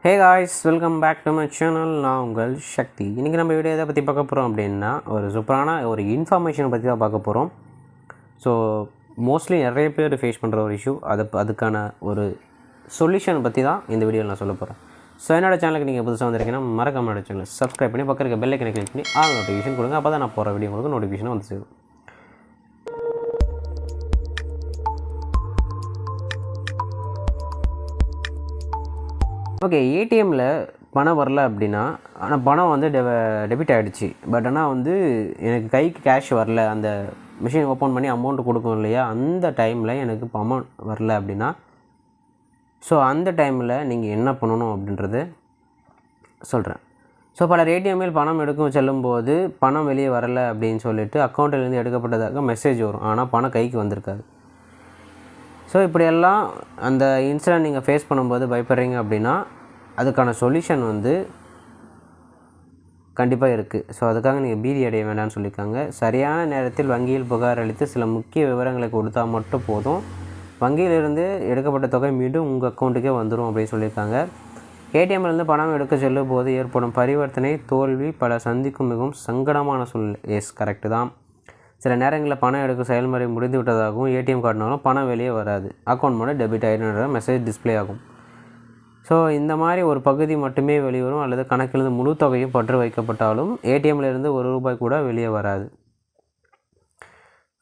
Hey guys, welcome back to my channel. நான் உங்கள் சக்தி. இன்றைக்கி நம்ம வீடியோ எதை பற்றி பார்க்க போகிறோம் அப்படின்னா, ஒரு சூப்பரான ஒரு இன்ஃபர்மேஷனை பற்றி தான் பார்க்க போகிறோம். ஸோ மோஸ்ட்லி நிறைய பேர் ஃபேஸ் பண்ணுற ஒரு இஷ்யூ, அதுக்கான ஒரு சொல்யூஷன் பற்றி தான் இந்த வீடியோவில் நான் சொல்ல போகிறேன். ஸோ என்னோடய சேனலுக்கு நீங்கள் புதுசாக வந்திருக்கீங்கன்னா மறக்காம என்னோட சேனலை சப்ஸ்கிரைப் பண்ணி பக்கம் இருக்க பெல் ஐக்கனை கிளிக் பண்ணி ஆல் நோட்டிஃபிகேஷன் கொடுங்க. அப்போ தான் நான் போகிற வீடியோ உங்களுக்கு நோட்டிஃபிகேஷன் வந்து சேரும். ஓகே, ஏடிஎம்மில் பணம் வரல அப்படின்னா, ஆனால் பணம் வந்து டெபிட் ஆகிடுச்சு. பட் ஆனால் வந்து எனக்கு கைக்கு கேஷ் வரல, அந்த மிஷின் ஓப்பன் பண்ணி அமௌண்ட் கொடுக்கும் இல்லையா, அந்த டைமில் எனக்கு இப்போ அமௌண்ட் வரல அப்படின்னா, ஸோ அந்த டைமில் நீங்கள் என்ன பண்ணணும் அப்படின்றது சொல்கிறேன். ஸோ பலர் ஏடிஎம்மில் பணம் எடுக்கும் செல்லும்போது பணம் வெளியே வரலை அப்படின்னு சொல்லிட்டு அக்கௌண்ட்டிலேருந்து எடுக்கப்பட்டதாக மெசேஜ் வரும், ஆனால் பணம் கைக்கு வந்திருக்காது. ஸோ இப்படியெல்லாம் அந்த இன்சிடென்ட் நீங்கள் ஃபேஸ் பண்ணும்போது பயப்படுறீங்க அப்படின்னா, அதுக்கான சொல்யூஷன் வந்து கண்டிப்பாக இருக்குது. ஸோ அதுக்காக நீங்கள் பீதி அடைய வேண்டாம்னு சொல்லியிருக்காங்க. சரியான நேரத்தில் வங்கியில் புகார் அளித்து சில முக்கிய விவரங்களை கொடுத்தா மட்டும் போதும், வங்கியிலிருந்து எடுக்கப்பட்ட தொகை மீண்டும் உங்கள் அக்கௌண்ட்டுக்கே வந்துடும் அப்படின்னு சொல்லியிருக்காங்க. ஏடிஎம்லேருந்து பணம் எடுக்க செல்லும் போது ஏற்படும் பரிவர்த்தனை தோல்வி பல சந்திக்கும் மிகவும் சங்கடமான சூழ்நிலை. எஸ், கரெக்டு தான். சில நேரங்களில் பணம் எடுக்க செயல்முறை முடிந்து விட்டதாகவும் ஏடிஎம் கார்டுனாலும் பணம் வெளியே வராது, அக்கௌண்ட் மூலம் டெபிட் ஆகிடுன்ற மெசேஜ் டிஸ்பிளே ஆகும். ஸோ இந்த மாதிரி ஒரு பகுதி மட்டுமே வெளிவரும், அல்லது கணக்கிலிருந்து முழு தொகையும் பற்று வைக்கப்பட்டாலும் ஏடிஎம்லேருந்து ₹1 கூட வெளியே வராது.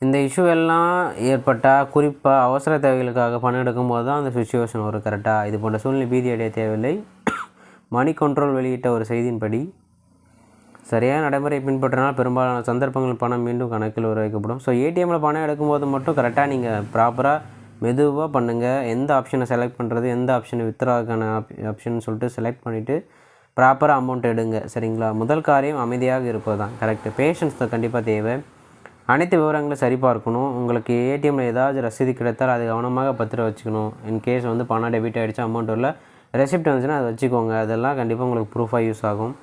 இந்த இஷ்யூ எல்லாம் ஏற்பட்டால், குறிப்பாக அவசர தேவைகளுக்காக பணம் எடுக்கும்போது தான் அந்த சுச்சுவேஷன் வரும். கரெக்டாக இது போன்ற சூழ்நிலை பீதி அடைய தேவையில்லை. மணி கண்ட்ரோல் வெளியிட்ட ஒரு செய்தியின்படி, சரியான நடைமுறை பின்பற்றினால் பெரும்பாலான சந்தர்ப்பங்கள் பணம் மீண்டும் கணக்கில் வர வைக்கப்படும். ஸோ ஏடிஎம்மில் பணம் எடுக்கும்போது மட்டும் கரெக்டாக நீங்கள் ப்ராப்பராக மெதுவாக பண்ணுங்கள். எந்த ஆப்ஷனை செலக்ட் பண்ணுறது, எந்த ஆப்ஷனை வித்ட்ராக்கான ஆப்ஷன் சொல்லிட்டு செலக்ட் பண்ணிவிட்டு ப்ராப்பராக அமௌண்ட் எடுங்க. சரிங்களா? முதல் காரியம் அமைதியாக இருப்பது தான். கரெக்டு. பேஷன்ஸ் தான் கண்டிப்பாக தேவை. அனைத்து விவரங்களும் சரிபார்க்கணும். உங்களுக்கு ஏடிஎம்மில் ஏதாச்சும் ரசீது கிடைத்தால் அது கவனமாக பத்திரம் வச்சுக்கணும். இன்கேஸ் வந்து பணம் டெபிட் ஆகிடுச்சு, அமௌண்ட் வரல, ரெசிப்ட் வந்துச்சுன்னா அதை வச்சுக்கோங்க. அதெல்லாம் கண்டிப்பாக உங்களுக்கு ப்ரூஃபாக யூஸ் ஆகும்.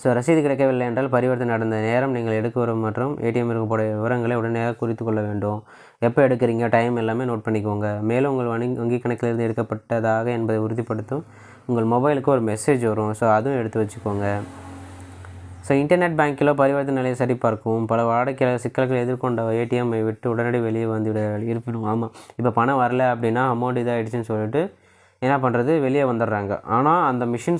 ஸோ ரசீது கிடைக்கவில்லை என்றால் பரிவர்த்தனை நடந்த நேரம், நீங்கள் எடுக்க வரும் மற்றும் ஏடிஎம் இருக்கக்கூடிய விவரங்களை உடனடியாக குறித்து கொள்ள வேண்டும். எப்போ எடுக்கிறீங்க, டைம் எல்லாமே நோட் பண்ணிக்கோங்க. மேலும் உங்கள் வங்கி கணக்கிலிருந்து எடுக்கப்பட்டதாக என்பதை உறுதிப்படுத்தும் உங்கள் மொபைலுக்கு ஒரு மெசேஜ் வரும். ஸோ அதுவும் எடுத்து வச்சுக்கோங்க. ஸோ இன்டர்நெட் பேங்கிலோ பரிவர்த்தனை நிலையை சரிபார்க்கவும். பல வாடிக்கையாளர் சிக்கல்களை எதிர்கொண்ட ஏடிஎம்மை விட்டு உடனடி வெளியே வந்துவிட இருப்பினும். ஆமாம், இப்போ பணம் வரல அப்படின்னா அமௌண்ட் இதாகிடுச்சின்னு சொல்லிட்டு என்ன பண்ணுறது, வெளியே வந்துடுறாங்க. ஆனால் அந்த மிஷின்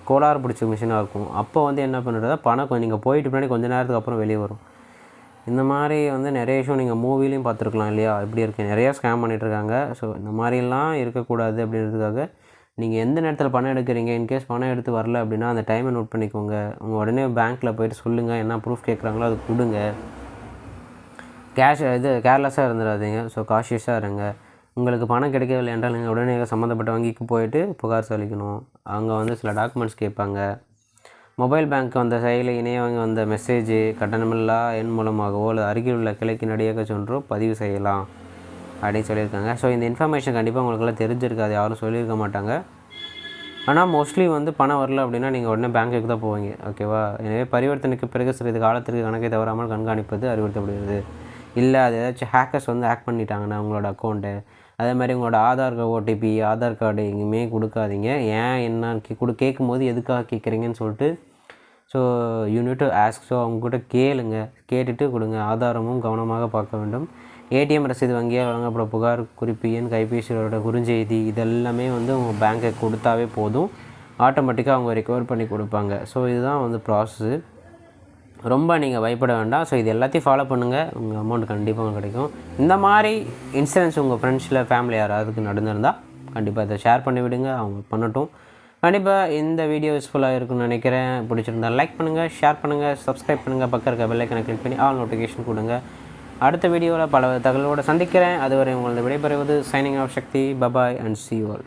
கோளாறு பிடிச்ச மிஷினாக இருக்கும். அப்போ வந்து என்ன பண்ணுறதா, பணம் நீங்கள் போயிட்டு பின்னாடி கொஞ்சம் நேரத்துக்கு அப்புறம் வெளியே வரும். இந்த மாதிரி வந்து நிறைய இஷ்யூ நீங்கள் மூவிலையும் பார்த்துருக்கலாம் இல்லையா, இப்படி இருக்குது. நிறையா ஸ்கேம் பண்ணிகிட்ருக்காங்க. ஸோ இந்த மாதிரிலாம் இருக்கக்கூடாது அப்படின்றதுக்காக நீங்கள் எந்த நேரத்தில் பணம் எடுக்கிறீங்க, இன்கேஸ் பணம் எடுத்து வரல அப்படின்னா அந்த டைமை நோட் பண்ணிக்கோங்க. உங்கள் உடனே பேங்க்கில் போய்ட்டு சொல்லுங்கள், என்ன ப்ரூஃப் கேட்குறாங்களோ அது கொடுங்க. கேர்லெஸ்ஸாக இருந்துடாதீங்க. ஸோ காஷியஸாக இருங்க. உங்களுக்கு பணம் கிடைக்கவில்லை என்றால் நீங்கள் உடனே சம்மந்தப்பட்ட வங்கிக்கு போயிட்டு புகார் அளிக்கணும். அங்கே வந்து சில டாக்குமெண்ட்ஸ் கேட்பாங்க. மொபைல் பேங்க் வந்த செயலி இணைய வங்கி வந்த மெசேஜ் கட்டணமில்லா எண் மூலமாகவோ அல்லது அருகில் உள்ள கிளைக்கு நடிகை சென்றோ பதிவு செய்யலாம் அப்படின்னு சொல்லியிருக்காங்க. ஸோ இந்த இன்ஃபர்மேஷன் கண்டிப்பாக உங்களுக்கெல்லாம் தெரிஞ்சிருக்காது, யாரும் சொல்லியிருக்க மாட்டாங்க. ஆனால் மோஸ்ட்லி வந்து பணம் வரல அப்படின்னா நீங்கள் உடனே பேங்க்குக்கு தான் போவீங்க. ஓகேவா? எனவே பரிவர்த்தனைக்கு பிறகு சிறிது காலத்திற்கு கணக்கை தவறாமல் கண்காணிப்பது அறிவுறுத்தப்படுகிறது. இல்லை அது ஏதாச்சும் ஹேக்கர்ஸ் வந்து ஹேக் பண்ணிட்டாங்கன்னா உங்களோட அக்கௌண்ட்டு, அதே மாதிரி உங்களோட ஆதார் ஓடிபி, ஆதார் கார்டு எங்கேயுமே கொடுக்காதீங்க. ஏன் என்னன்னு கேட்கும்போது எதுக்காக கேட்குறீங்கன்னு சொல்லிட்டு so you need to ask. So அவங்ககிட்ட கேளுங்க, கேட்டுட்டு கொடுங்க. ஆதாரமும் கவனமாக பார்க்க வேண்டும். ஏடிஎம் ரசீது வங்கியால் வழங்கப்பட புகார் குறிப்பு எண், கைபேசியோட குறுஞ்செய்தி, இதெல்லாமே வந்து உங்கள் பேங்க்கை கொடுத்தாவே போதும், ஆட்டோமேட்டிக்காக அவங்க ரெக்கவர் பண்ணி கொடுப்பாங்க. ஸோ இதுதான் வந்து ப்ராசஸ்ஸு. ரொம்ப நீங்கள் பயப்பட வேண்டாம். ஸோ இது எல்லாத்தையும் ஃபாலோ பண்ணுங்கள், உங்கள் அமௌண்ட் கண்டிப்பாக கிடைக்கும். இந்த மாதிரி இன்சூரன்ஸ் உங்கள் ஃப்ரெண்ட்ஸில் ஃபேமிலி யாராவதுக்கு நடந்திருந்தால் கண்டிப்பாக இதை ஷேர் பண்ணி விடுங்க, அவங்க பண்ணட்டும். கண்டிப்பாக இந்த வீடியோ யூஸ்ஃபுல்லாக இருக்குன்னு நினைக்கிறேன். பிடிச்சிருந்தால் லைக் பண்ணுங்கள், ஷேர் பண்ணுங்கள், சப்ஸ்கிரைப் பண்ணுங்கள், பக்கம் இருக்க பெல் ஐக்கனை கிளிக் பண்ணி ஆல் நோட்டிஃபிகேஷன் கொடுங்க. அடுத்த வீடியோவில் பல தகவலோடு சந்திக்கிறேன். அதுவரை உங்களது விடைபெறுவது signing off Sakthi. Bye bye and see you all.